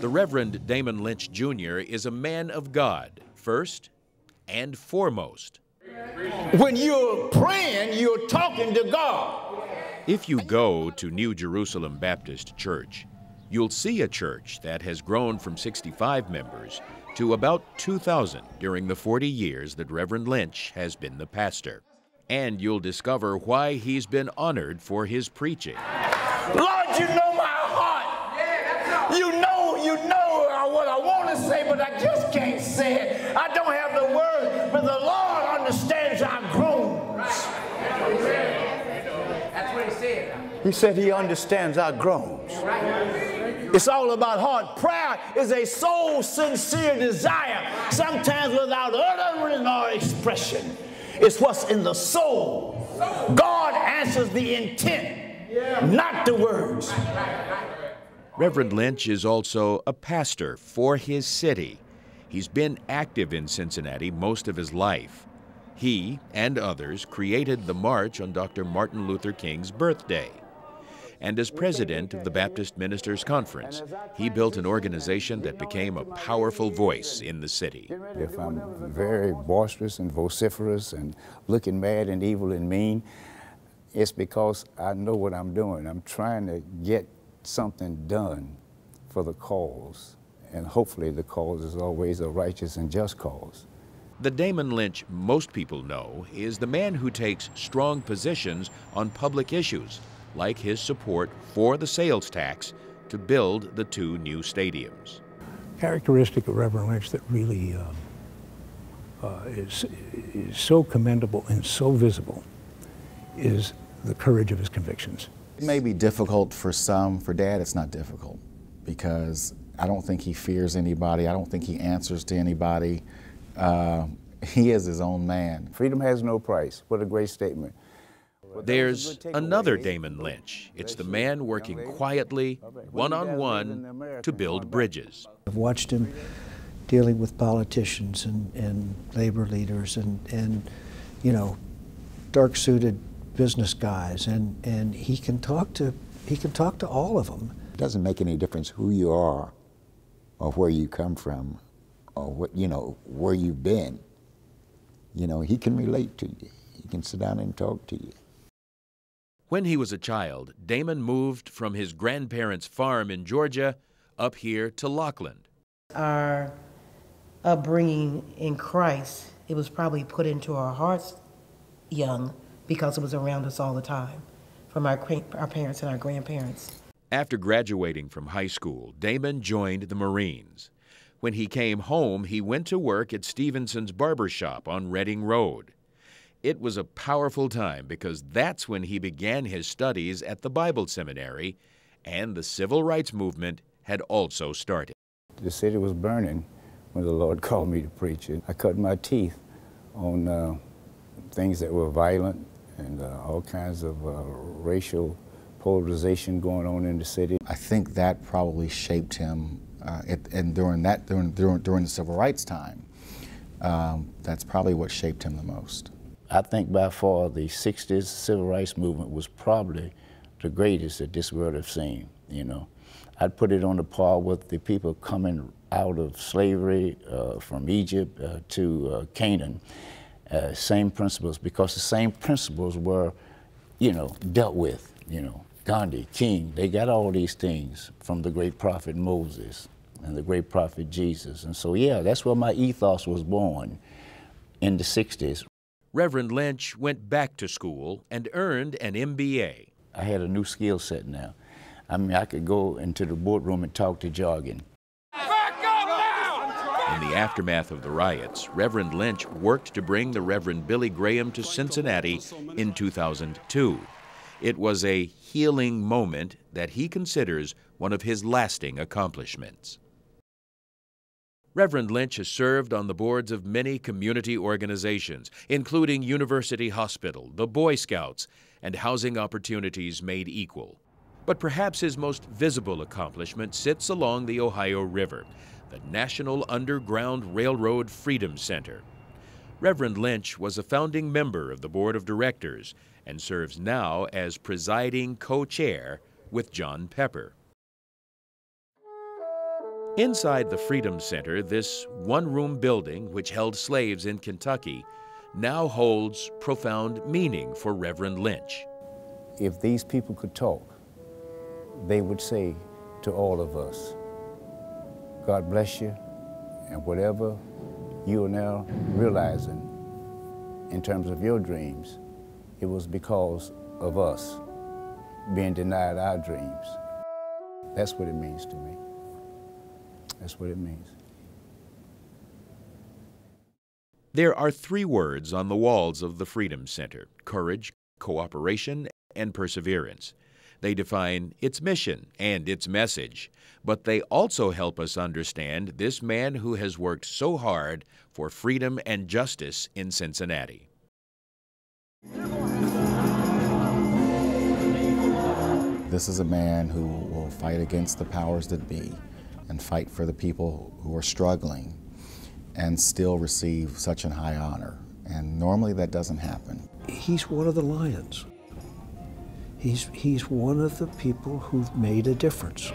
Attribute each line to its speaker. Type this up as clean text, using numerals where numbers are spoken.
Speaker 1: The Reverend Damon Lynch Jr. is a man of God, first and foremost.
Speaker 2: When you're praying, you're talking to God.
Speaker 1: If you go to New Jerusalem Baptist Church, you'll see a church that has grown from 65 members to about 2,000 during the 40 years that Reverend Lynch has been the pastor. And you'll discover why he's been honored for his preaching.
Speaker 2: Lord, you know my heart. You know what I want to say, but I just can't say it. I don't have the word, but the Lord understands our groans.
Speaker 3: That's what he said.
Speaker 2: He said he understands our groans. It's all about heart. Prayer is a soul sincere desire, sometimes without utterance or expression. It's what's in the soul. God answers the intent, not the words.
Speaker 1: Reverend Lynch is also a pastor for his city. He's been active in Cincinnati most of his life. He and others created the march on Dr. Martin Luther King's birthday. And as president of the Baptist Ministers Conference, he built an organization that became a powerful voice in the city.
Speaker 4: If I'm very boisterous and vociferous and looking mad and evil and mean, it's because I know what I'm doing. I'm trying to get something done for the cause, and hopefully the cause is always a righteous and just cause.
Speaker 1: The Damon Lynch most people know is the man who takes strong positions on public issues, like his support for the sales tax to build the 2 new stadiums.
Speaker 5: Characteristic of Reverend Lynch that really is so commendable and so visible is the courage of his convictions.
Speaker 6: It may be difficult for some. For Dad, it's not difficult because I don't think he fears anybody. I don't think he answers to anybody. He is his own man.
Speaker 4: Freedom has no price. What a great statement.
Speaker 1: There's another Damon Lynch. It's the man working quietly, one-on-one, to build bridges.
Speaker 7: I've watched him dealing with politicians and labor leaders and you know, dark-suited business guys, and he can talk to all of them.
Speaker 8: It doesn't make any difference who you are or where you come from or what, where you've been. He can relate to you. He can sit down and talk to you.
Speaker 1: When he was a child, Damon moved from his grandparents' farm in Georgia up here to Lockland.
Speaker 9: Our upbringing in Christ, it was probably put into our hearts young because it was around us all the time, from our parents and our grandparents.
Speaker 1: After graduating from high school, Damon joined the Marines. When he came home, he went to work at Stevenson's barber shop on Reading Road. It was a powerful time because that's when he began his studies at the Bible Seminary, and the civil rights movement had also started.
Speaker 4: The city was burning when the Lord called me to preach it. I cut my teeth on things that were violent and all kinds of racial polarization going on in the city.
Speaker 6: I think that probably shaped him, and during the civil rights time, that's probably what shaped him the most.
Speaker 4: I think by far the 60s civil rights movement was probably the greatest that this world has seen, I'd put it on the par with the people coming out of slavery from Egypt to Canaan. Same principles, because the same principles were, dealt with, Gandhi, King, they got all these things from the great prophet Moses and the great prophet Jesus. And so, yeah, that's where my ethos was born in the 60s.
Speaker 1: Reverend Lynch went back to school and earned an MBA.
Speaker 4: I had a new skill set now. I mean, I could go into the boardroom and talk to jargon.
Speaker 1: In the aftermath of the riots, Reverend Lynch worked to bring the Reverend Billy Graham to Cincinnati in 2002. It was a healing moment that he considers one of his lasting accomplishments. Reverend Lynch has served on the boards of many community organizations, including University Hospital, the Boy Scouts, and Housing Opportunities Made Equal. But perhaps his most visible accomplishment sits along the Ohio River, the National Underground Railroad Freedom Center. Reverend Lynch was a founding member of the board of directors and serves now as presiding co-chair with John Pepper. Inside the Freedom Center, this one-room building, which held slaves in Kentucky, now holds profound meaning for Reverend Lynch.
Speaker 4: If these people could talk, they would say to all of us, God bless you, and whatever you are now realizing in terms of your dreams, it was because of us being denied our dreams. That's what it means to me. That's what it means.
Speaker 1: There are 3 words on the walls of the Freedom Center: courage, cooperation, and perseverance. They define its mission and its message, but they also help us understand this man who has worked so hard for freedom and justice in Cincinnati.
Speaker 6: This is a man who will fight against the powers that be and fight for the people who are struggling and still receive such a high honor. And normally that doesn't happen.
Speaker 7: He's one of the lions. He's one of the people who've made a difference.